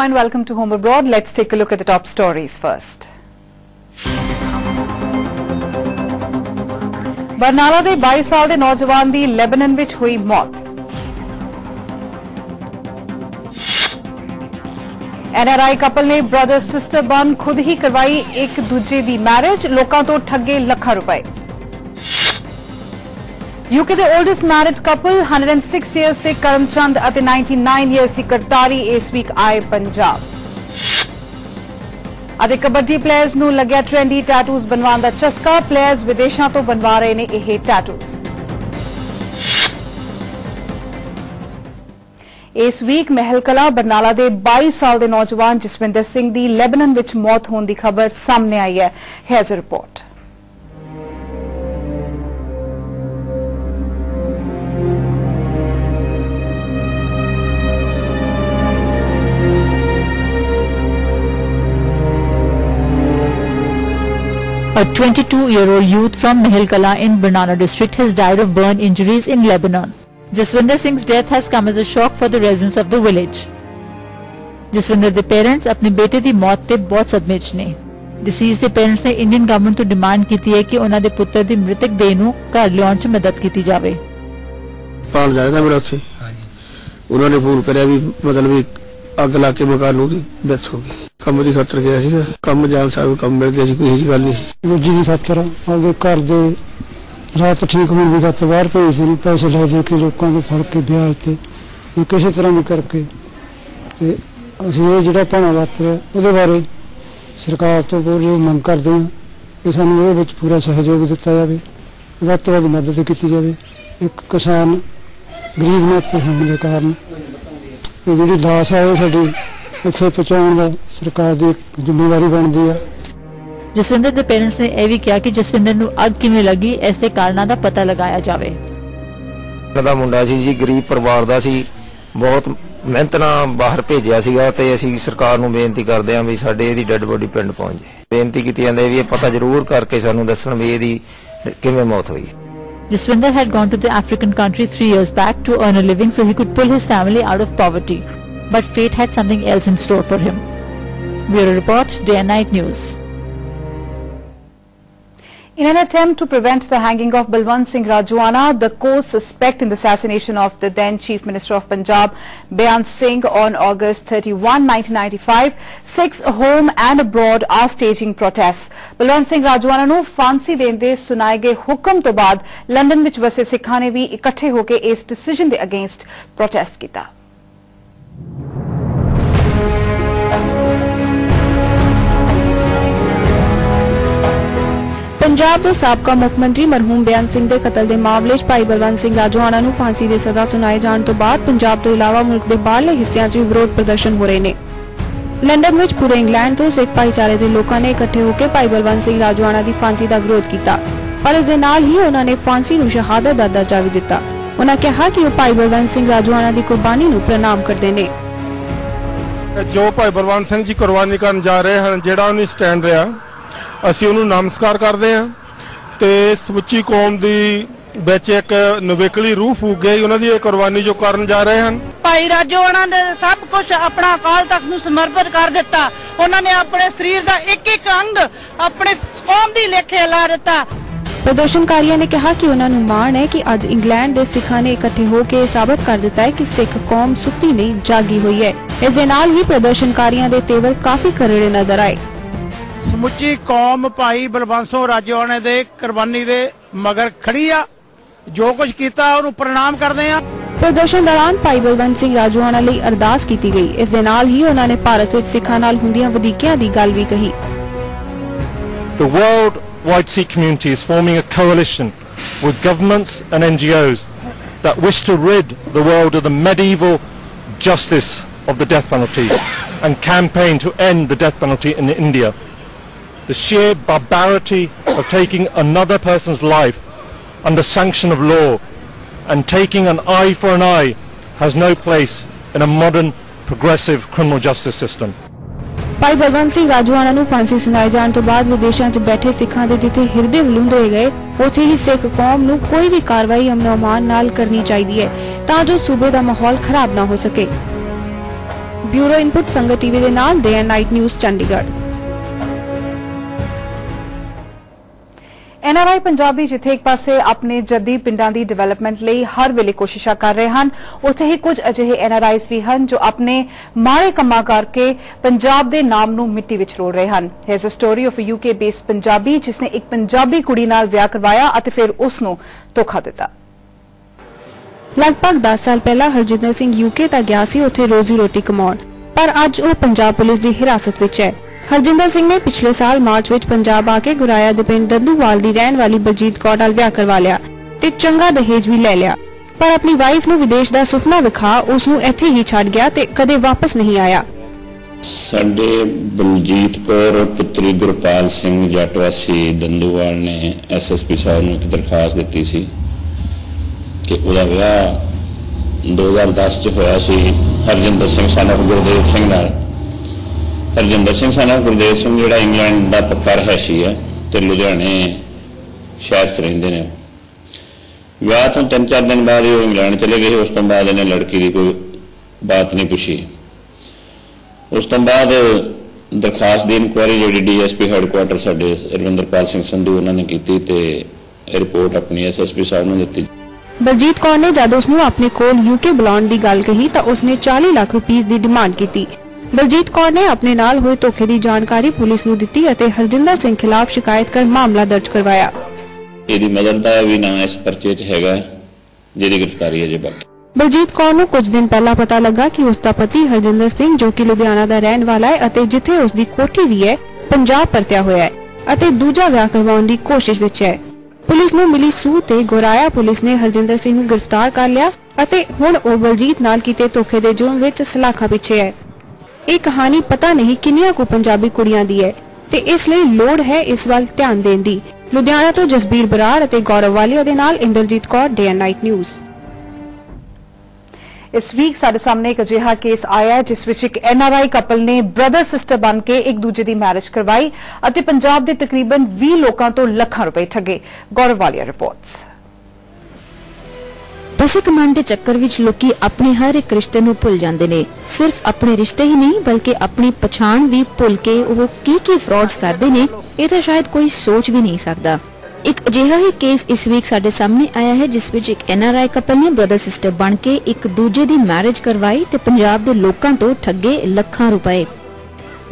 and welcome to Home Abroad. Let's take a look at the top stories first. Barnala ਦੇ 22 ਸਾਲ ਦੇ ਨੌਜਵਾਨ ਦੀ Lebanon ਵਿੱਚ ਹੋਈ ਮੌਤ। NRI ਕਪਲ ਨੇ ਬ੍ਰਦਰ ਸਿਸਟਰ ਬਨ ਖੁਦ ਹੀ ਕਰਵਾਈ ਇੱਕ ਦੂਜੇ ਦੀ ਮੈਰਿਜ, ਲੋਕਾਂ ਤੋਂ ਠੱਗੇ ਲੱਖਾਂ ਰੁਪਏ। UK ਦੇ ओल्डेस्ट मैरिड कपल 106 years ਦੇ ਕਰਮਚੰਦ ਅਤੇ 99 years ਦੀ ਕਰਤਾਰੀ ਇਸ ਵੀਕ ਆਏ ਪੰਜਾਬ। ਅਤੇ ਕਬੱਡੀ ਪਲੇਅਰਸ ਨੂੰ ਲੱਗਿਆ ਟ੍ਰੈਂਡੀ ਟੈਟੂਜ਼ ਬਣਵਾਉਣ ਦਾ ਚਸਕਾ, ਪਲੇਅਰਸ ਵਿਦੇਸ਼ਾਂ ਤੋਂ ਬਣਵਾ ਰਹੇ ਨੇ ਇਹ ਟੈਟੂਜ਼। ਇਸ ਵੀਕ ਮਹਿਲ ਕਲਾਂ ਬਰਨਾਲਾ ਦੇ 22 ਸਾਲ ਦੇ ਨੌਜਵਾਨ ਜਸਵਿੰਦਰ ਸਿੰਘ ਦੀ ਲੈਬਨਾਨ ਵਿੱਚ ਮੌਤ ਹੋਣ ਦੀ ਖਬਰ ਸਾਹਮਣੇ ਆਈ ਹੈ। Has a report. A 22-year-old youth from Mahil Kala in Barnala district has died of burn injuries in Lebanon. Jaswinder Singh's death has come as a shock for the residents of the village. Jaswinder ਦੇ parents ਆਪਣੇ ਬੇਟੇ ਦੀ ਮੌਤ ਤੇ ਬਹੁਤ ਸਦਮੇ 'ਚ ਨੇ। Deceased ਦੇ parents ਨੇ ਇੰਡੀਅਨ ਗਵਰਨਮੈਂਟ ਤੋਂ ਡਿਮਾਂਡ ਕੀਤੀ ਹੈ ਕਿ ਉਹਨਾਂ ਦੇ ਪੁੱਤਰ ਦੀ ਮ੍ਰਿਤਕ ਦੇਹ ਨੂੰ ਘਰ ਲਿਆਉਣ 'ਚ ਮਦਦ ਕੀਤੀ ਜਾਵੇ। ਪਾਲ ਜਾਏਗਾ ਮੇਰਾ ਉੱਥੇ ਉਹਨਾਂ ਨੇ ਫੋਨ ਕਰਿਆ ਵੀ ਮਤਲਬ ਵੀ ਅੱਗ ਲਾ ਕੇ ਮਕਾਨ ਨੂੰ ਦੀ ਡੈਥ ਹੋ ਗਈ। ਕੰਮ ਦੀ ਖਾਤਰ ਗਿਆ ਸੀਗਾ, ਕੰਮ ਜਾਣ ਸਾਰ ਕੰਮ ਮਿਲ ਗਿਆ ਸੀ, ਕੋਈ ਇਹੀ ਗੱਲ ਨਹੀਂ। ਰੋਜੀ ਦੀ ਖਾਤਰ ਆਪਦੇ ਘਰ ਦੇ ਰਾਤ ਠੀਕ ਹੋਣ ਦੀ ਖਾਤਰ ਬਾਹਰ ਭੇਜਦੇ ਨੇ, ਪੈਸੇ ਲੈ ਦੇ ਕੇ ਲੋਕਾਂ ਤੋਂ ਫੜ ਕੇ ਵਿਆਹ ਤੇ ਕਿਸੇ ਤਰ੍ਹਾਂ ਵੀ ਕਰਕੇ। ਤੇ ਅਸੀਂ ਇਹ ਜਿਹੜਾ ਭਾਣਾ ਵਾਪਰਿਆ ਉਹਦੇ ਬਾਰੇ ਸਰਕਾਰ ਤੋਂ ਪੂਰੀ ਮੰਗ ਕਰਦੇ ਹਾਂ ਕਿ ਸਾਨੂੰ ਇਹਦੇ ਵਿੱਚ ਪੂਰਾ ਸਹਿਯੋਗ ਦਿੱਤਾ ਜਾਵੇ, ਵੱਧ ਤੋਂ ਵੱਧ ਮਦਦ ਕੀਤੀ ਜਾਵੇ। ਇੱਕ ਕਿਸਾਨ ਗਰੀਬ ਨੇ ਤੇ ਹੋਣ ਦੇ ਕਾਰਨ ਤੇ ਜਿਹੜੀ ਲਾਸ਼ ਹੈ ਉਹ ਸਾਡੀ ਇੱਥੇ ਪਹੁੰਚਾਉਣ ਦਾ ਸਰਕਾਰ ਦੀ ਜ਼ਿੰਮੇਵਾਰੀ ਬਣਦੀ ਹੈ। ਜਸਵਿੰਦਰ ਦੇ ਪੇਰੈਂਟਸ ਨੇ ਇਹ ਵੀ ਕਿਹਾ ਕਿ ਜਸਵਿੰਦਰ ਨੂੰ ਅੱਗ ਕਿਵੇਂ ਲੱਗੀ, ਇਸ ਦੇ ਕਾਰਨਾਂ ਦਾ ਪਤਾ ਲਗਾਇਆ ਜਾਵੇ। ਉਹਦਾ ਮੁੰਡਾ ਸੀ ਜੀ, ਗਰੀਬ ਪਰਿਵਾਰ ਦਾ ਸੀ, ਬਹੁਤ ਮਿਹਨਤ ਨਾਲ ਬਾਹਰ ਭੇਜਿਆ ਸੀਗਾ ਤੇ ਅਸੀਂ ਸਰਕਾਰ ਨੂੰ ਬੇਨਤੀ ਕਰਦੇ ਹਾਂ ਵੀ ਸਾਡੇ ਇਹਦੀ ਡੈੱਡ ਬੋਡੀ ਪਿੰਡ ਪਹੁੰਚ ਜਾਏ। ਬੇਨਤੀ ਕੀਤੀ ਜਾਂਦੀ ਵੀ ਇਹ ਪਤਾ ਜ਼ਰੂਰ ਕਰਕੇ ਸਾਨੂੰ ਦੱਸਣ ਵੀ ਇਹਦੀ ਕਿਵੇਂ ਮੌਤ ਹੋਈ। Jaswinder had gone to the African country 3 years back to earn a living so he could pull his family out of poverty. But fate had something else in store for him. Bureau Report, Day and Night News. In an attempt to prevent the hanging of Balwant Singh Rajwana, the co-suspect in the assassination of the then Chief Minister of Punjab, Beant Singh, on August 31, 1995, Sikhs home and abroad are staging protests. Balwant Singh Rajwana ਨੂੰ ਫਾਂਸੀ ਦੇਣ ਦੇ ਸੁਣਾਏ ਗਏ ਹੁਕਮ ਤੋਂ ਬਾਅਦ London ਵਿੱਚ ਵਸੇ ਸਿੱਖਾਂ ਨੇ ਵੀ ਇਕੱਠੇ ਹੋ ਕੇ ਇਸ ਡਿਸੀਜਨ ਦੇ ਅਗੇਂਸਟ ਪ੍ਰੋਟੈਸਟ ਕੀਤਾ। ਪੰਜਾਬ ਦੇ ਸਾਬਕਾ ਮੁੱਖ ਮੰਤਰੀ ਮਰਹੂਮ ਬੇਅੰਤ ਸਿੰਘ ਦੇ ਕਤਲ ਦੇ ਮਾਮਲੇ 'ਚ ਭਾਈ ਬਲਵੰਤ ਸਿੰਘ ਰਾਜੋਆਣਾ ਨੂੰ ਫਾਂਸੀ ਦੀ ਸਜ਼ਾ ਸੁਣਾਏ ਜਾਣ ਤੋਂ ਬਾਅਦ ਪੰਜਾਬ ਤੋਂ ਇਲਾਵਾ ਮੁਲਕ ਦੇ ਬਾਹਰਲੇ ਹਿੱਸਿਆਂ 'ਚ ਵੀ ਵਿਰੋਧ ਪ੍ਰਦਰਸ਼ਨ ਹੋ ਰਹੇ ਨੇ। ਲੰਡਨ ਵਿੱਚ ਪੂਰੇ ਇੰਗਲੈਂਡ ਤੋਂ ਸਿੱਖ ਭਾਈਚਾਰੇ ਦੇ ਲੋਕਾਂ ਨੇ ਇਕੱਠੇ ਹੋ ਕੇ ਭਾਈ ਬਲਵੰਤ ਸਿੰਘ ਰਾਜੋਆਣਾ ਦੀ ਫਾਂਸੀ ਦਾ ਵਿਰੋਧ ਕੀਤਾ, ਪਰ ਇਸ ਦੇ ਨਾਲ ਹੀ ਉਹਨਾਂ ਨੇ ਫਾਂਸੀ ਨੂੰ ਸ਼ਹਾਦਤ ਦਾ ਦਰਜਾ ਵੀ ਦਿੱਤਾ। ਉਹਨਾਂ ਕਿਹਾ ਕਿ ਉਹ ਭਾਈ ਬਲਵੰਤ ਸਿੰਘ ਰਾਜੋਆਣਾ ਦੀ ਕੁਰਬਾਨੀ ਨੂੰ ਪ੍ਰਣਾਮ ਕਰਦੇ ਨੇ। ਜੋ ਭਾਈ ਬਲਵੰਤ ਸਿੰਘ ਜੀ ਕੁਰਬਾਨੀ ਕਰਨ ਜਾ ਰਹੇ ਹਨ, ਜਿਹੜਾ ਉਹਨੇ ਸਟੈਂਡ ਰਿਹਾ, ਅਸੀਂ ਉਹਨੂੰ ਨਮਸਕਾਰ ਕਰਦੇ ਹਾਂ ਤੇ ਸਮੁੱਚੀ ਕੌਮ ਦੀ ਵਿੱਚ ਇੱਕ ਨਵੇਕਲੀ ਰੂਹ ਫੂਕ ਗਈ ਉਹਨਾਂ ਦੀ ਇਹ ਕੁਰਬਾਨੀ ਜੋ ਕਰਨ ਜਾ ਰਹੇ ਹਨ। ਭਾਈ ਰਾਜੋਆਣਾ ਨੇ ਸਭ ਕੁਝ ਆਪਣਾ ਅਕਾਲ ਤਖਤ ਨੂੰ ਸਮਰਪਿਤ ਕਰ ਦਿੱਤਾ। ਉਹਨਾਂ ਨੇ ਆਪਣੇ ਸਰੀਰ ਦਾ ਇੱਕ ਇੱਕ ਅੰਗ ਆਪਣੇ ਕੌਮ ਦੀ ਲੇਖੇ ਲਾ ਦਿੱਤਾ। ਪ੍ਰਦਰਸ਼ਨਕਾਰੀਆਂ ਨੇ ਕਿਹਾ ਕਿ ਉਹਨਾਂ ਨੂੰ ਮਾਣ ਹੈ ਕਿ ਅੱਜ ਇੰਗਲੈਂਡ ਦੇ ਸਿੱਖਾਂ ਨੇ ਇਕੱਠੇ ਹੋ ਕੇ ਸਾਬਤ ਕਰ ਦਿੱਤਾ ਹੈ ਕਿ ਸਿੱਖ ਕੌਮ ਸੁੱਤੀ ਨਹੀਂ ਜਾਗੀ ਹੋਈ ਹੈ। ਇਸ ਦੇ ਨਾਲ ਹੀ ਪ੍ਰਦਰਸ਼ਨਕਾਰੀਆਂ ਦੇ ਤੇਵਰ ਕਾਫੀ ਕਰੜੇ ਨਜ਼ਰ ਆਏ। ਸਮੁੱਚੀ ਕੌਮ ਭਾਈ ਬਲਵੰਤ ਸਿੰਘ ਰਾਜੋਆਣੇ ਦੇ ਕੁਰਬਾਨੀ ਦੇ ਮਗਰ ਖੜੀ ਆ, ਜੋ ਕੁਝ ਕੀਤਾ ਉਹਨੂੰ ਪ੍ਰਣਾਮ ਕਰਦੇ ਆ। ਪ੍ਰਦਰਸ਼ਨ ਦੌਰਾਨ ਭਾਈ ਬਲਵੰਤ ਸਿੰਘ ਰਾਜੋਆਣਾ ਲਈ ਅਰਦਾਸ ਕੀਤੀ ਗਈ। ਇਸ ਦੇ ਨਾਲ ਹੀ ਉਹਨਾਂ ਨੇ ਭਾਰਤ ਵਿੱਚ ਸਿੱਖਾਂ ਨਾਲ ਹੁੰਦੀਆਂ ਵਧੀਕੀਆਂ ਦੀ ਗੱਲ ਵੀ ਕਹੀ। The worldwide Sikh community is forming a coalition with governments and NGOs that wish to rid the world of the medieval justice of the death penalty and campaign to end the death penalty in India. The sheer barbarity of taking another person's life under sanction of law and taking an eye for an eye has no place in a modern progressive criminal justice system. ਭਾਈ ਬਲਵੰਤ ਸਿੰਘ ਰਾਜੋਆਣਾ ਨੂੰ ਫਾਂਸੀ ਸੁਣਾਏ ਜਾਣ ਤੋਂ ਬਾਅਦ ਵਿਦੇਸ਼ਾਂ 'ਚ ਬੈਠੇ ਸਿੱਖਾਂ ਦੇ ਜਿੱਥੇ ਹਿਰਦੇ ਵਲੂੰਦੇ ਗਏ, ਉੱਥੇ ਹੀ ਸਿੱਖ ਕੌਮ ਨੂੰ ਕੋਈ ਵੀ ਕਾਰਵਾਈ ਅਮਨ-ਅਮਾਨ ਨਾਲ ਕਰਨੀ ਚਾਹੀਦੀ ਹੈ ਤਾਂ ਜੋ ਸੂਬੇ ਦਾ ਮਾਹੌਲ ਖਰਾਬ ਨਾ ਹੋ ਸਕੇ। ਬਿਊਰੋ ਇਨਪੁਟ ਸੰਗਤ ਟੀਵੀ ਦੇ ਨਾਲ day and night news Chandigarh. NRI Punjabi ਜਿੱਥੇ ਇੱਕ ਪਾਸੇ ਆਪਣੇ ਜੱਦੀ ਪਿੰਡਾਂ ਦੀ ਡਿਵੈਲਪਮੈਂਟ ਲਈ ਹਰ ਵੇਲੇ ਕੋਸ਼ਿਸ਼ਾਂ ਕਰ ਰਹੇ ਹਨ, ਉੱਥੇ ਹੀ ਕੁਝ ਅਜਿਹੇ NRIs ਵੀ ਹਨ ਜੋ ਆਪਣੇ ਮਾੜੇ ਕੰਮਾਂ ਕਰਕੇ ਪੰਜਾਬ ਦੇ ਨਾਮ ਨੂੰ ਮਿੱਟੀ ਵਿੱਚ ਰੋੜ ਰਹੇ ਹਨ। Here's a story of a UK based Punjabi ਜਿਸਨੇ ਇੱਕ ਪੰਜਾਬੀ ਕੁੜੀ ਨਾਲ ਵਿਆਹ ਕਰਵਾਇਆ ਅਤੇ ਫਿਰ ਉਸ ਨੂੰ ਧੋਖਾ ਦਿੱਤਾ। ਲਗਭਗ 10 ਸਾਲ ਪਹਿਲਾਂ ਹਰਜਿੰਦਰ ਸਿੰਘ UK ਤੱਕ ਗਿਆ ਸੀ ਉੱਥੇ ਰੋਜ਼ੀ ਰੋਟੀ ਕਮਾਉਣ, ਪਰ ਅੱਜ ਉਹ ਪੰਜਾਬ ਪੁਲਿਸ ਦੀ ਹਿਰਾਸਤ ਵਿੱਚ ਹੈ। ਹਰਜਿੰਦਰ ਸਿੰਘ ਨੇ ਪਿਛਲੇ ਸਾਲ ਮਾਰਚ ਵਿੱਚ ਪੰਜਾਬ ਆ ਕੇ ਗੁਰਾਇਆ ਦੇ ਪਿੰਡ ਦੰਦੂਵਾਲ ਦੀ ਰਹਿਣ ਵਾਲੀ ਬਲਜੀਤ ਕੌਰ ਨਾਲ ਵਿਆਹ ਕਰਵਾ ਲਿਆ ਤੇ ਚੰਗਾ ਦਹੇਜ ਵੀ ਲੈ ਲਿਆ, ਪਰ ਆਪਣੀ ਵਾਈਫ ਨੂੰ ਵਿਦੇਸ਼ ਦਾ ਸੁਪਨਾ ਵਿਖਾ ਉਸ ਨੂੰ ਇੱਥੇ ਹੀ ਛੱਡ ਗਿਆ ਤੇ ਕਦੇ ਵਾਪਸ ਨਹੀਂ ਆਇਆ। ਸਾਡੇ ਬਲਜੀਤ ਕੌਰ ਪੁੱਤਰੀ ਗੁਰਪਾਲ ਸਿੰਘ ਜੱਟਵਾਸੀ ਦੰਦੂਵਾਲ ਨੇ SSP ਸਾਹਿਬ ਨੂੰ ਇੱਕ ਦਰਖਾਸਤ ਦਿੱਤੀ ਸੀ ਕਿ ਉਹਦਾ ਵਿਆਹ 2010 ਚ ਹੋਇਆ ਸੀ ਹਰਜਿੰਦਰ ਸਿੰਘ son of ਗੁਰਦੇਵ ਸਿੰਘ ਨਾਲ। ਹਰਜਿੰਦਰ ਸਿੰਘ son of ਗੁਰਦੇਵ ਸਿੰਘ ਜਿਹੜਾ ਇੰਗਲੈਂਡ ਦਾ ਪੱਕਾ ਰਹਿਸ਼ੀ ਹੈ ਤੇ ਲੁਧਿਆਣੇ ਸ਼ਹਿਰ 'ਚ ਰਹਿੰਦੇ ਨੇ। ਵਿਆਹ ਤੋਂ 3-4 ਦਿਨ ਬਾਅਦ ਉਹ ਇੰਗਲੈਂਡ ਚਲੇ ਗਏ। ਉਸ ਤੋਂ ਬਾਅਦ ਇਹਨੇ ਲੜਕੀ ਦੀ ਕੋਈ ਬਾਤ ਨਹੀਂ ਪੁੱਛੀ। ਉਸ ਤੋਂ ਬਾਅਦ ਦਰਖਾਸਤ ਦੀ ਇਨਕੁਆਇਰੀ ਜਿਹੜੀ DSP ਹੈਡਕੁਆਟਰ ਸਾਡੇ ਰਵਿੰਦਰਪਾਲ ਸਿੰਘ ਸੰਧੂ ਉਹਨਾਂ ਨੇ ਕੀਤੀ ਤੇ ਰਿਪੋਰਟ ਆਪਣੀ SSP ਸਾਹਿਬ ਨੂੰ ਦਿੱਤੀ। ਬਲਜੀਤ ਕੌਰ ਨੇ ਜਦ ਉਸ ਨੂੰ ਆਪਣੇ ਕੋਲ UK ਬੁਲਾਉਣ ਦੀ ਗੱਲ ਕਹੀ ਤਾਂ ਉਸਨੇ 40 ਲੱਖ ਰੁਪਏ ਦੀ ਡਿਮਾਂਡ ਕੀਤੀ। ਬਲਜੀਤ ਕੌਰ ਨੇ ਆਪਣੇ ਨਾਲ ਹੋਏ ਧੋਖੇ ਦੀ ਜਾਣਕਾਰੀ ਪੁਲਿਸ ਨੂੰ ਦਿੱਤੀ ਅਤੇ ਹਰਜਿੰਦਰ ਸਿੰਘ ਖਿਲਾਫ ਸ਼ਿਕਾਇਤ ਕਰ ਮਾਮਲਾ ਦਰਜ ਕਰਵਾਇਆ। ਇਹਦੀ ਮਦਰ ਦਾ ਵੀ ਨਾਂ ਇਸ ਪਰਚੇ 'ਚ ਹੈਗਾ ਜਿਹਦੀ ਗ੍ਰਿਫਤਾਰੀ ਅਜੇ ਬਾਕੀ। ਬਲਜੀਤ ਕੌਰ ਨੂੰ ਕੁਝ ਦਿਨ ਪਹਿਲਾਂ ਪਤਾ ਲੱਗਾ ਕਿ ਉਸ ਦਾ ਪਤੀ ਹਰਜਿੰਦਰ ਸਿੰਘ ਜੋ ਕਿ ਲੁਧਿਆਣਾ ਦਾ ਰਹਿਣ ਵਾਲਾ ਹੈ ਅਤੇ ਜਿੱਥੇ ਉਸ ਦੀ ਕੋਠੀ ਵੀ ਹੈ ਪੰਜਾਬ ਪਰਤਿਆ ਹੋਇਆ ਹੈ ਅਤੇ ਦੂਜਾ ਵਿਆਹ ਕਰਵਾਉਣ ਦੀ ਕੋਸ਼ਿਸ਼ ਵਿੱਚ ਹੈ। ਪੁਲਿਸ ਨੂੰ ਮਿਲੀ ਸੂਹ ਤੇ ਗੁਰਾਇਆ ਪੁਲਿਸ ਨੇ ਹਰਜਿੰਦਰ ਸਿੰਘ ਨੂੰ ਗ੍ਰਿਫਤਾਰ ਕਰ ਲਿਆ ਅਤੇ ਹੁਣ ਉਹ ਬਲਜੀਤ ਨਾਲ ਕੀਤੇ ਧੋਖੇ ਦੇ ਜੁਰਮ ਵਿੱਚ ਸਲਾਖਾਂ ਪਿੱਛੇ ਹੈ। ਇਹ ਕਹਾਣੀ ਪਤਾ ਨਹੀਂ ਕਿੰਨੀਆਂ ਕੁ ਪੰਜਾਬੀ ਕੁੜੀਆਂ ਦੀ ਹੈ ਤੇ ਇਸ ਲਈ ਲੋੜ ਹੈ ਇਸ ਵੱਲ ਧਿਆਨ ਦੇਣ ਦੀ। ਲੁਧਿਆਣਾ ਤੋਂ ਜਸਬੀਰ ਬਰਾੜ ਅਤੇ ਗੌਰਵ ਵਾਲੀਆ ਦੇ ਨਾਲ Inderjit Kaur, day and night news. ਇਸ ਵੀਕ ਸਾਡੇ ਸਾਹਮਣੇ ਇੱਕ ਅਜਿਹਾ ਕੇਸ ਆਇਆ ਜਿਸ ਵਿੱਚ ਇੱਕ NRI ਕਪਲ ਨੇ ਬ੍ਰਦਰ ਸਿਸਟਰ ਬਣ ਕੇ ਇੱਕ ਦੂਜੇ ਦੀ ਮੈਰਿਜ ਕਰਵਾਈ ਅਤੇ ਪੰਜਾਬ ਦੇ ਤਕਰੀਬਨ 20 ਲੋਕਾਂ ਤੋਂ ਲੱਖਾਂ ਰੁਪਏ ਠੱਗੇ। ਗੌਰਵ ਵਾਲੀਆ ਰਿਪੋਰਟਸ। ਪੈਸੇ ਕਮਾਉਣ ਦੇ ਚੱਕਰ ਵਿੱਚ ਲੋਕੀ ਆਪਣੇ ਹਰ ਇੱਕ ਰਿਸ਼ਤੇ ਨੂੰ ਭੁੱਲ ਜਾਂਦੇ ਨੇ। ਸਿਰਫ ਆਪਣੇ ਰਿਸ਼ਤੇ ਹੀ ਨਹੀਂ ਬਲਕਿ ਆਪਣੀ ਪਛਾਣ ਵੀ ਭੁੱਲ ਕੇ ਉਹ ਕੀ ਫਰਾਡਸ ਕਰਦੇ ਨੇ ਇਹ ਤਾਂ ਸ਼ਾਇਦ ਕੋਈ ਸੋਚ ਵੀ ਨਹੀਂ ਸਕਦਾ। ਇੱਕ ਅਜਿਹਾ ਹੀ ਕੇਸ ਇਸ ਵੀਕ ਸਾਡੇ ਸਾਹਮਣੇ ਆਇਆ ਹੈ ਜਿਸ ਵਿੱਚ ਇੱਕ NRI ਕਪਲ ਨੇ ਬ੍ਰਦਰ ਸਿਸਟਰ ਬਣ ਕੇ ਇੱਕ ਦੂਜੇ ਦੀ मैरिज करवाई ਤੇ ਪੰਜਾਬ ਦੇ ਲੋਕਾਂ ਤੋਂ ਠੱਗੇ ਲੱਖਾਂ रुपए।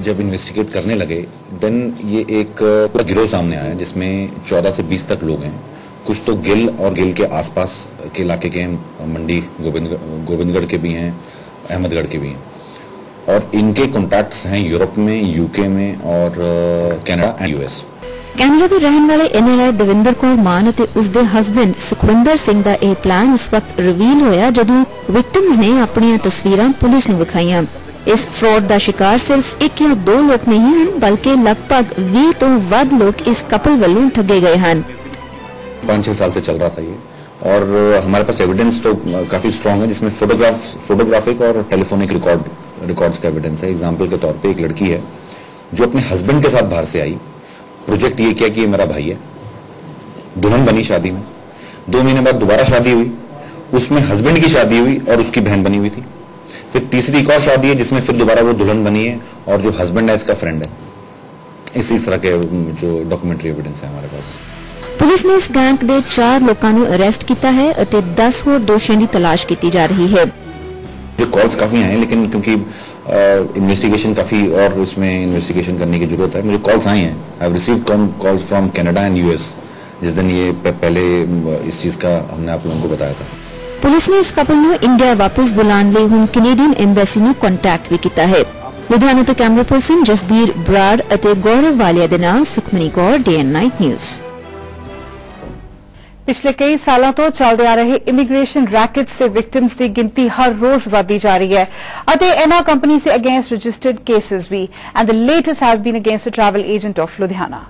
जब इन्वेस्टिगेट करने लगे देन ये एक पूरा गिरोह सामने आया जिसमें 14 से 20 तक लोग हैं। कुछ तो गिल और गिल के आसपास के इलाके के हैं, मंडी गोविंदगढ़ के भी हैं, अहमदगढ़ के भी हैं और इनके कॉन्टैक्ट्स हैं यूरोप में, UK में और कनाडा एंड US। ਕੈਨੇਡਾ ਦੇ ਰਹਿਣ ਵਾਲੇ NRI ਦਵਿੰਦਰ ਕੌਰ ਮਾਨ ਅਤੇ ਉਸਦੇ ਹਸਬੈਂਡ ਸੁਖਵਿੰਦਰ ਸਿੰਘ ਦਾ ਇਹ ਪਲਾਨ ਉਸ ਵਕਤ ਰਿਵੀਲ ਹੋਇਆ ਜਦੋਂ ਵਿਕਟਿਮਸ ਨੇ ਆਪਣੀਆਂ ਤਸਵੀਰਾਂ ਪੁਲਿਸ ਨੂੰ ਵਿਖਾਈਆਂ। ਇਸ ਫਰਾਡ ਦਾ ਸ਼ਿਕਾਰ ਸਿਰਫ ਇੱਕ ਜਾਂ ਦੋ ਲੋਕ ਨਹੀਂ ਹਨ ਬਲਕਿ ਲਗਭਗ 20 ਤੋਂ ਵੱਧ ਲੋਕ ਇਸ कपल ਵੱਲੋਂ ठगे गए हैं। 5-6 साल से चल रहा था ये और हमारे पास एविडेंस तो काफी स्ट्रॉन्ग है जिसमें फोटोग्राफिक और टेलीफोनिक रिकॉर्ड्स का एविडेंस है। एग्जाम्पल के तौर पे एक लड़की है जो अपने हस्बैंड के साथ बाहर से आई, प्रोजेक्ट ये किया कि ये मेरा भाई है, दुल्हन बनी शादी में, 2 महीने बाद दोबारा शादी हुई, उसमें हस्बैंड की शादी हुई और उसकी बहन बनी हुई थी। फिर तीसरी एक और शादी है जिसमें फिर दोबारा वो दुल्हन बनी है और जो हस्बैंड है इसका फ्रेंड है। इसी तरह के जो डॉक्यूमेंट्री एविडेंस है हमारे पास। पुलिस ने इस गैंग के 4 लोगों को अरेस्ट किया है और 10 होर दोषियों की तलाश की जा रही है। जो कॉल्स काफी आए हैं लेकिन क्योंकि इन्वेस्टिगेशन काफी और इसमें इन्वेस्टिगेशन करने की जरूरत है। मुझे कॉल्स आई हैं, I have received calls from Canada and US जिस दिन ये पहले इस चीज का हमने आप लोगों को बताया था। पुलिस ने इस कपल को इंडिया वापस बुलाने लिए हुण कैनेडियन एम्बेसी ਨੂੰ ਕੰਟੈਕਟ ਵੀ ਕੀਤਾ ਹੈ। ਲੁਧਿਆਣਾ ਤੋਂ ਕੈਮਰਾ ਪਰਸਨ ਜਸਬੀਰ ਬਰਾੜ ਅਤੇ ਗੌਰਵ ਵਾਲੀਆ ਦੇ ਨਾਲ Sukhmani Kaur, day and night news. ਪਿਛਲੇ ਕਈ ਸਾਲਾਂ ਤੋਂ ਚੱਲਦੇ ਆ ਰਹੇ ਇਮੀਗ੍ਰੇਸ਼ਨ ਰੈਕੇਟਸ ਦੇ ਵਿਕਟਿਮਸ ਦੀ ਗਿਣਤੀ ਹਰ ਰੋਜ਼ ਵਧਦੀ ਜਾ ਰਹੀ ਹੈ ਅਤੇ ਇਹਨਾਂ companies against registered cases ਵੀ and the latest has been against a travel agent of Ludhiana.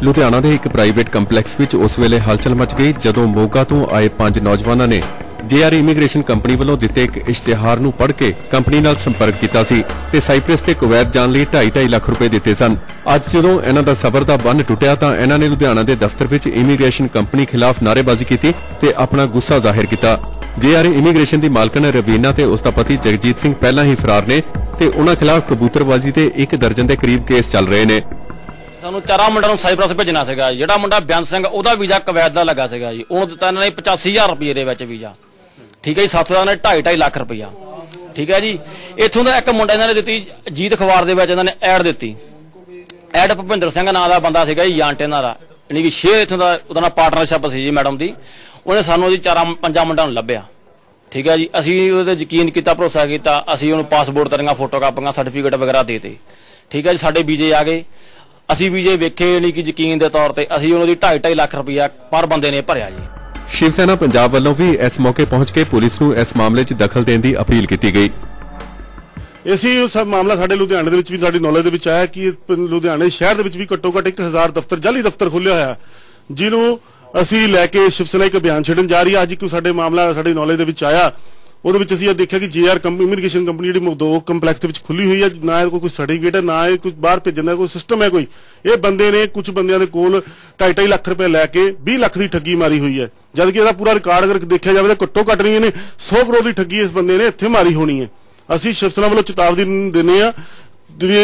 Ludhiana ਦੇ ਇੱਕ ਪ੍ਰਾਈਵੇਟ ਕੰਪਲੈਕਸ ਵਿੱਚ ਉਸ ਵੇਲੇ ਹਲਚਲ ਮਚ ਗਈ ਜਦੋਂ ਮੋਗਾ ਤੋਂ ਆਏ 5 ਨੌਜਵਾਨਾਂ ਨੇ JR ਇਮੀਗ੍ਰੇਸ਼ਨ ਕੰਪਨੀ ਵੱਲੋਂ ਦਿੱਤੇ ਇੱਕ ਇਸ਼ਤਿਹਾਰ ਨੂੰ ਪੜ੍ਹ ਕੇ ਕੰਪਨੀ ਨਾਲ ਸੰਪਰਕ ਕੀਤਾ ਸੀ ਤੇ ਸਾਈਪ੍ਰਸ ਤੇ ਕੁਵੈਤ ਜਾਣ ਲਈ 2.5 ਲੱਖ ਰੁਪਏ ਦਿੱਤੇ ਸਨ। ਅੱਜ ਜਦੋਂ ਇਹਨਾਂ ਦਾ ਸਬਰ ਦਾ ਬੰਨ ਟੁੱਟਿਆ ਤਾਂ ਇਹਨਾਂ ਨੇ ਲੁਧਿਆਣਾ ਦੇ ਦਫ਼ਤਰ ਵਿੱਚ ਇਮੀਗ੍ਰੇਸ਼ਨ ਕੰਪਨੀ ਖਿਲਾਫ ਨਾਅਰੇਬਾਜ਼ੀ ਕੀਤੀ ਤੇ ਆਪਣਾ ਗੁੱਸਾ ਜ਼ਾਹਿਰ ਕੀਤਾ। JRA ਇਮੀਗ੍ਰੇਸ਼ਨ ਦੀ ਮਾਲਕਣ ਰਵੀਨਾ ਤੇ ਉਸ ਦਾ ਪਤੀ ਜਗਜੀਤ ਸਿੰਘ ਪਹਿਲਾਂ ਹੀ ਫਰਾਰ ਨੇ ਤੇ ਉਹਨਾਂ ਖਿਲਾਫ ਕਬੂਤਰਬਾਜ਼ੀ ਦੇ 1 ਦਰਜਨ ਦੇ ਕਰੀਬ ਕੇਸ ਚੱਲ ਰਹੇ ਨੇ। ਸਾਨੂੰ 4 ਮੁੰਡਿਆਂ ਨੂੰ ਸਾਈਪ੍ਰਸ ਭੇਜਣਾ ਸੀਗਾ। ਜਿਹੜਾ ਮੁੰਡਾ ਬਿਆਨ ਸਿੰਘ ਉਹਦਾ ਵੀਜ਼ਾ ਕਵੈਤ ਦਾ ਲੱਗਾ ਸੀਗਾ ਜੀ, ਉਹਨੂੰ ਦਿੱਤਾ ਇਹਨਾਂ ਨੇ 85000 ਰੁਪਏ ਦੇ ਵਿੱਚ ਵੀਜ਼ਾ, ਠੀਕ ਹੈ ਜੀ। ਸਾਥੋਂ ਇਹਨਾਂ ਨੇ 2.5 ਲੱਖ ਰੁਪਇਆ, ਠੀਕ ਹੈ ਜੀ। ਇੱਥੋਂ ਦਾ ਇੱਕ ਮੁੰਡਾ ਇਹਨਾਂ ਨੇ ਦਿੱਤੀ ਜੀਤ ਅਖਬਾਰ ਦੇ ਵਿੱਚ, ਇਹਨਾਂ ਨੇ ਐਡ ਦਿੱਤੀ। ਐਡ ਭੁਪਿੰਦਰ ਸਿੰਘ ਨਾਂ ਦਾ ਬੰਦਾ ਸੀਗਾ ਜੀ, ਜਾਂਟ ਇਹਨਾਂ ਦਾ, ਯਾਨੀ ਕਿ ਸ਼ੇਅਰ ਇੱਥੋਂ ਦਾ ਉਹਦਾ ਨਾਲ ਪਾਰਟਨਰਸ਼ਿਪ ਸੀ ਜੀ ਮੈਡਮ ਦੀ। ਉਹਨੇ ਸਾਨੂੰ ਜੀ 4-5 ਮੁੰਡਿਆਂ ਨੂੰ ਲੱਭਿਆ, ਠੀਕ ਹੈ ਜੀ। ਅਸੀਂ ਉਹਦੇ ਯਕੀਨ ਕੀਤਾ, ਭਰੋਸਾ ਕੀਤਾ, ਅਸੀਂ ਉਹਨੂੰ ਪਾਸਪੋਰਟ ਤਰੀਆਂ ਫੋਟੋ ਕਾਪੀਆਂ ਸਰਟੀਫਿਕੇਟ ਵਗੈਰਾ ਦੇਤੇ, ਠੀਕ ਹੈ ਜੀ। ਸਾਡੇ ਵੀਜ਼ੇ ਆ ਗਏ, ਅਸੀਂ ਵੀਜ਼ੇ ਵੇਖੇ, ਯਾਨੀ ਕਿ ਯਕੀਨ ਦੇ ਤੌਰ ਤੇ ਅਸੀਂ ਉਹਨਾਂ ਦੀ 2.5 ਲੱਖ ਰੁਪਇਆ ਪਰ ਬੰਦੇ ਨੇ ਭਰਿਆ ਜੀ। ਸ਼ਿਵ ਸੈਨਾ ਪੰਜਾਬ ਵੱਲੋਂ ਵੀ ਇਸ ਮੌਕੇ ਪਹੁੰਚ ਕੇ ਪੁਲਿਸ ਨੂੰ ਇਸ ਮਾਮਲੇ 'ਚ ਦਖਲ ਦੇਣ ਦੀ ਅਪੀਲ ਕੀਤੀ ਗਈ। ਇਸੇ ਸਭ ਮਾਮਲਾ ਸਾਡੇ ਲੁਧਿਆਣੇ ਦੇ ਵਿੱਚ ਵੀ ਸਾਡੀ ਨੌਲੇਜ ਦੇ ਵਿੱਚ ਆਇਆ ਕਿ ਲੁਧਿਆਣੇ ਸ਼ਹਿਰ ਦੇ ਵਿੱਚ ਵੀ ਘੱਟੋ ਘੱਟ 1000 ਦਫ਼ਤਰ ਜਾਲੀ ਦਫ਼ਤਰ ਖੁੱਲਿਆ ਹੋਇਆ, ਜਿਹਨੂੰ ਅਸੀਂ ਲੈ ਕੇ ਸ਼ਿਵ ਸੈਨਾ ਇੱਕ ਅਭਿਆਨ ਛੱਡਣ ਜਾ ਰਹੀ ਹੈ। ਅੱਜ ਕੋਈ ਸਾਡੇ ਮਾਮਲਾ ਸਾਡੀ ਨੌਲੇਜ ਦੇ ਵਿੱਚ ਆਇਆ, ਉਹਦੇ ਵਿੱਚ ਅਸੀਂ ਇਹ ਦੇਖਿਆ ਕਿ JR ਇਮੀਗ੍ਰੇਸ਼ਨ ਕੰਪਨੀ ਜਿਹੜੀ ਮਗਦੋ ਕੰਪਲੈਕਸ ਦੇ ਵਿੱਚ ਖੁੱਲੀ ਹੋਈ ਹੈ, ਨਾ ਇਹ ਕੋਈ ਸਰਟੀਫਿਕੇਟ ਹੈ, ਨਾ ਇਹ ਕੁਝ ਬਾਹਰ ਭੇਜਣ ਦਾ ਕੋਈ ਸਿਸਟਮ ਹੈ ਕੋਈ। ਇਹ ਬੰਦੇ ਨੇ ਕੁਝ ਬੰਦਿਆਂ ਦੇ ਕੋਲ 2.5 ਲੱਖ ਰੁਪਏ ਲੈ ਕੇ 20 ਲੱਖ ਦੀ ਠੱਗੀ ਮਾਰੀ ਹੋਈ ਹੈ, ਜਦਕਿ ਇਹਦਾ ਪੂਰਾ ਰਿਕਾਰਡ ਅਗਰ ਦੇਖਿਆ ਜਾਵੇ ਤਾਂ ਘੱਟੋ ਘੱਟ ਨਹੀਂ ਇਹਨੇ 100 ਕਰੋੜ ਦੀ ਠੱਗੀ ਇਸ ਬੰਦੇ ਨੇ ਇੱਥੇ ਮਾਰੀ ਹੋਣੀ ਹੈ। ਅਸੀਂ ਸ਼ਿਵ ਸੈਨਾ ਵੱਲੋਂ ਚੇਤਾਵਨੀ ਦਿੰਦੇ ਆ ਵੀ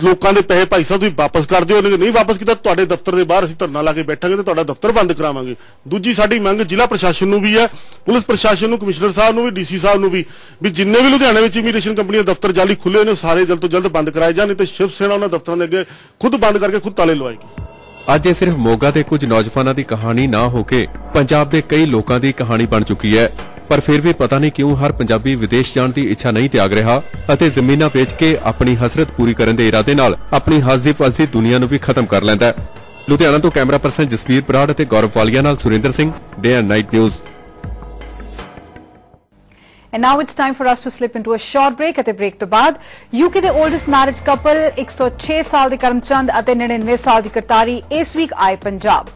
ਲੋਕਾਂ ਦੇ ਪੈਸੇ ਭਾਈ ਸਾਹਿਬ ਤੁਸੀਂ ਵਾਪਸ ਕਰ ਦਿਓ, ਨਹੀਂ ਵਾਪਸ ਕੀਤਾ ਤੁਹਾਡੇ ਦਫ਼ਤਰ ਦੇ ਬਾਹਰ ਅਸੀਂ ਧਰਨਾ ਲਾ ਕੇ ਬੈਠਾਂਗੇ ਤੇ ਤੁਹਾਡਾ ਦਫ਼ਤਰ ਬੰਦ ਕਰਾਵਾਂਗੇ। ਦੂਜੀ ਸਾਡੀ ਮੰਗ ਜ਼ਿਲ੍ਹਾ ਪ੍ਰਸ਼ਾਸਨ ਨੂੰ ਵੀ ਹੈ, ਪੁਲਿਸ ਪ੍ਰਸ਼ਾਸਨ ਨੂੰ, ਕਮਿਸ਼ਨਰ ਸਾਹਿਬ ਨੂੰ ਵੀ, DC ਸਾਹਿਬ ਨੂੰ ਵੀ ਜਿੰਨੇ ਵੀ ਲੁਧਿਆਣੇ ਵਿੱਚ ਇਮੀਗ੍ਰੇਸ਼ਨ ਕੰਪਨੀਆਂ ਦਫ਼ਤਰ ਜਾਲੀ ਖੁੱਲੇ ਨੇ ਸਾਰੇ ਜਲਦ ਤੋਂ ਜਲਦ ਬੰਦ ਕਰਾਏ ਜਾਣ, ਨਹੀਂ ਤੇ ਸ਼ਿਵ ਸੈਨਾ ਉਹਨਾਂ ਦਫ਼ਤਰਾਂ ਦੇ ਅੱਗੇ ਖੁਦ ਬੰਦ ਕਰਕੇ ਖੁਦ ਤਾਲੇ ਲਵਾਏਗੀ। ਅੱਜ ਇਹ ਸਿਰਫ ਮੋਗਾ ਦੇ ਕੁਝ ਨੌਜਵਾਨਾਂ ਦੀ ਕਹਾਣੀ ਨਾ ਹੋ ਕੇ ਪੰਜਾਬ ਦੇ ਕਈ ਲੋਕਾਂ ਦੀ ਕਹਾਣੀ ਬਣ ਚੁੱਕੀ ਹੈ। ਪਰ ਫਿਰ ਵੀ ਪਤਾ ਨਹੀਂ ਕਿਉਂ ਹਰ ਪੰਜਾਬੀ ਵਿਦੇਸ਼ ਜਾਣ ਦੀ ਇੱਛਾ ਨਹੀਂ ਤਿਆਗ ਰਿਹਾ ਅਤੇ ਜ਼ਮੀਨਾਂ ਵੇਚ ਕੇ ਆਪਣੀ ਹਸਰਤ ਪੂਰੀ ਕਰਨ ਦੇ ਇਰਾਦੇ ਨਾਲ ਆਪਣੀ ਹੱਸਦੀ ਫਸਦੀ ਦੁਨੀਆ ਨੂੰ ਵੀ ਖਤਮ ਕਰ ਲੈਂਦਾ ਹੈ। ਲੁਧਿਆਣਾ ਤੋਂ ਕੈਮਰਾ ਪਰਸਨ ਜਸਵੀਰ ਬਰਾੜ ਅਤੇ ਗੌਰਵ ਵਾਲੀਆ ਨਾਲ Surinder Singh, day and night news. And now it's time for us to slip into a short break. At the break to baad, UK the oldest marriage couple 106 ਸਾਲ ਦੇ ਕਰਮਚੰਦ ਅਤੇ 99 ਸਾਲ ਦੀ ਕਰਤਾਰੀ ਇਸ ਵੀਕ ਆਏ ਪੰਜਾਬ।